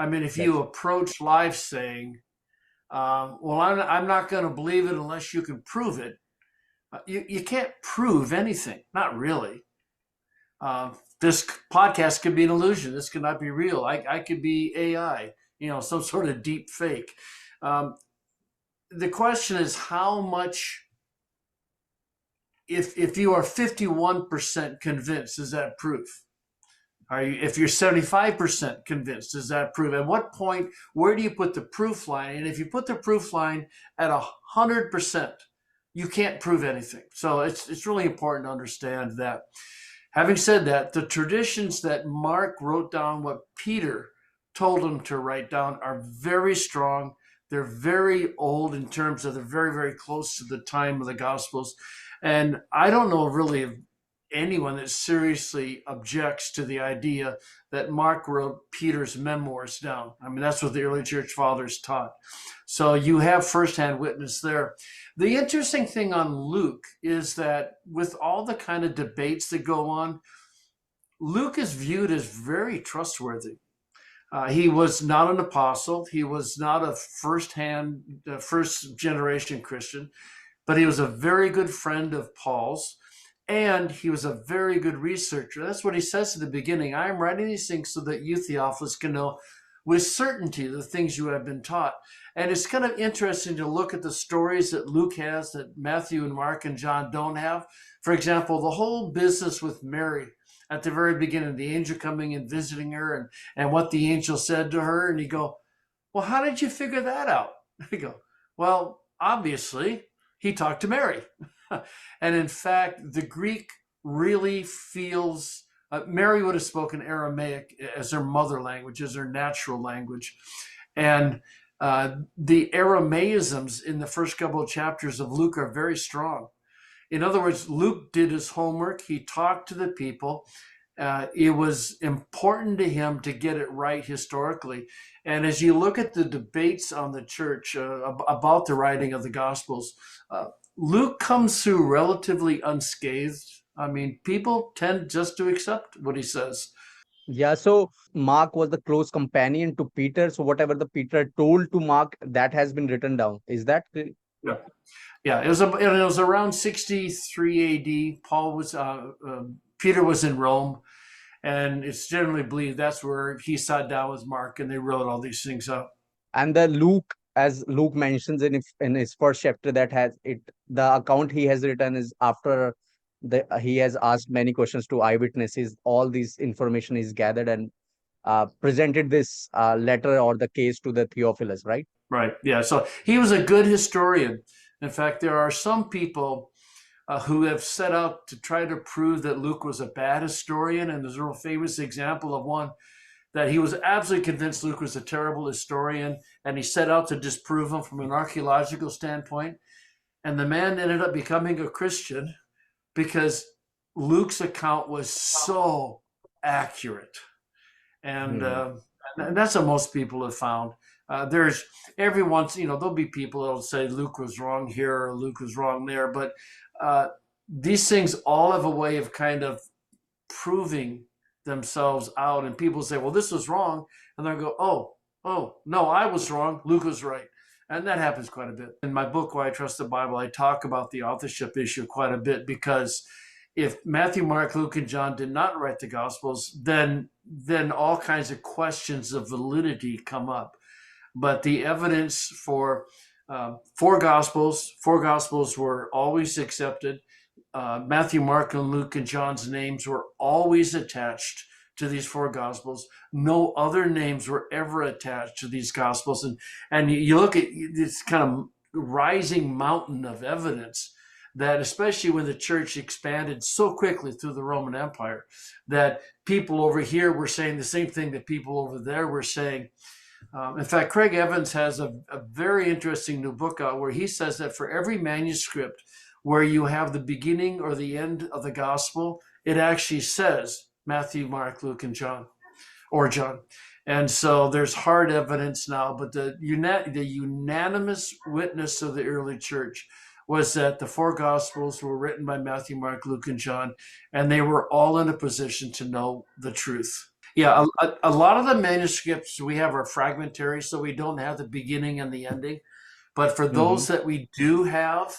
I mean, if you That's approach life saying, well, I'm not going to believe it unless you can prove it, you can't prove anything. Not really. This podcast could be an illusion. This could not be real. I could be AI, some sort of deep fake. Um, the question is how much, if you are 51% convinced, is that proof? If you're 75% convinced, does that prove? At what point, where do you put the proof line? And if you put the proof line at 100%, you can't prove anything. So it's really important to understand that. Having said that, the traditions that Mark wrote down what Peter told him to write down are very strong. They're very old in terms of they're very, very close to the time of the Gospels. And I don't know really of anyone that seriously objects to the idea that Mark wrote Peter's memoirs down. I mean, that's what the early church fathers taught. So you have firsthand witness there. The interesting thing on Luke is that with all the kind of debates that go on, Luke is viewed as very trustworthy. He was not an apostle. He was not a first generation Christian, but he was a very good friend of Paul's. And he was a very good researcher. That's what he says at the beginning. I am writing these things so that you, Theophilus, can know with certainty the things you have been taught. And it's kind of interesting to look at the stories that Luke has that Matthew and Mark and John don't have. For example, the whole business with Mary at the very beginning, the angel coming and visiting her and what the angel said to her. And you go, well, how did you figure that out? You go, well, obviously, he talked to Mary. And in fact, the Greek really feels Mary would have spoken Aramaic as her mother language, as her natural language. And the Aramaisms in the first couple of chapters of Luke are very strong. In other words, Luke did his homework. He talked to the people. It was important to him to get it right historically. And as you look at the debates on the church about the writing of the Gospels, Luke comes through relatively unscathed. I mean, people tend just to accept what he says. Yeah, so Mark was the close companion to Peter. So whatever the Peter told to Mark, that has been written down. Is that Yeah, yeah. It was around 63 A.D. Peter was in Rome, and it's generally believed that's where he sat down with Mark and they wrote all these things up. and the Luke, as Luke mentions in his first chapter, that has it the account he has written is after he has asked many questions to eyewitnesses. All this information is gathered and presented this letter or the case to the Theophilus, right? Right. Yeah. So he was a good historian. In fact, there are some people who have set out to try to prove that Luke was a bad historian. And there's a real famous example of one that he was absolutely convinced Luke was a terrible historian, and he set out to disprove him from an archaeological standpoint. And the man ended up becoming a Christian because Luke's account was so accurate. And, Hmm. uh, and that's what most people have found. There's every once, there'll be people that'll say Luke was wrong here or Luke was wrong there, but uh, these things all have a way of kind of proving themselves out. And people say, well, this was wrong. And they'll go, oh, no, I was wrong. Luke was right. And that happens quite a bit. In my book, Why I Trust the Bible, I talk about the authorship issue quite a bit because if Matthew, Mark, Luke, and John did not write the Gospels, then all kinds of questions of validity come up. But the evidence for four Gospels were always accepted. Matthew, Mark, and Luke, and John's names were always attached to these four Gospels. No other names were ever attached to these Gospels. And you look at this kind of rising mountain of evidence that, especially when the church expanded so quickly through the Roman Empire, that people over here were saying the same thing that people over there were saying. In fact, Craig Evans has a very interesting new book out where he says that for every manuscript where you have the beginning or the end of the gospel, it actually says Matthew, Mark, Luke, and John, or John. And so there's hard evidence now, but the unanimous witness of the early church was that the four gospels were written by Matthew, Mark, Luke, and John, and they were all in a position to know the truth. Yeah, a lot of the manuscripts we have are fragmentary, so we don't have the beginning and the ending. But for Mm-hmm. those that we do have,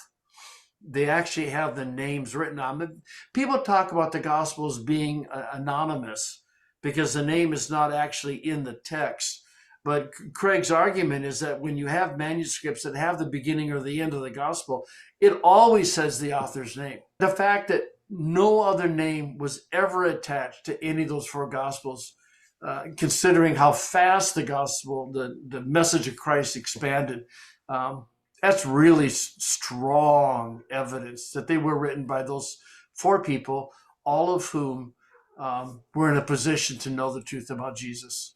they actually have the names written on them. People talk about the Gospels being anonymous because the name is not actually in the text. But Craig's argument is that when you have manuscripts that have the beginning or the end of the Gospel, it always says the author's name. The fact that no other name was ever attached to any of those four Gospels, considering how fast the Gospel, the message of Christ expanded, um, that's really strong evidence that they were written by those four people, all of whom were in a position to know the truth about Jesus.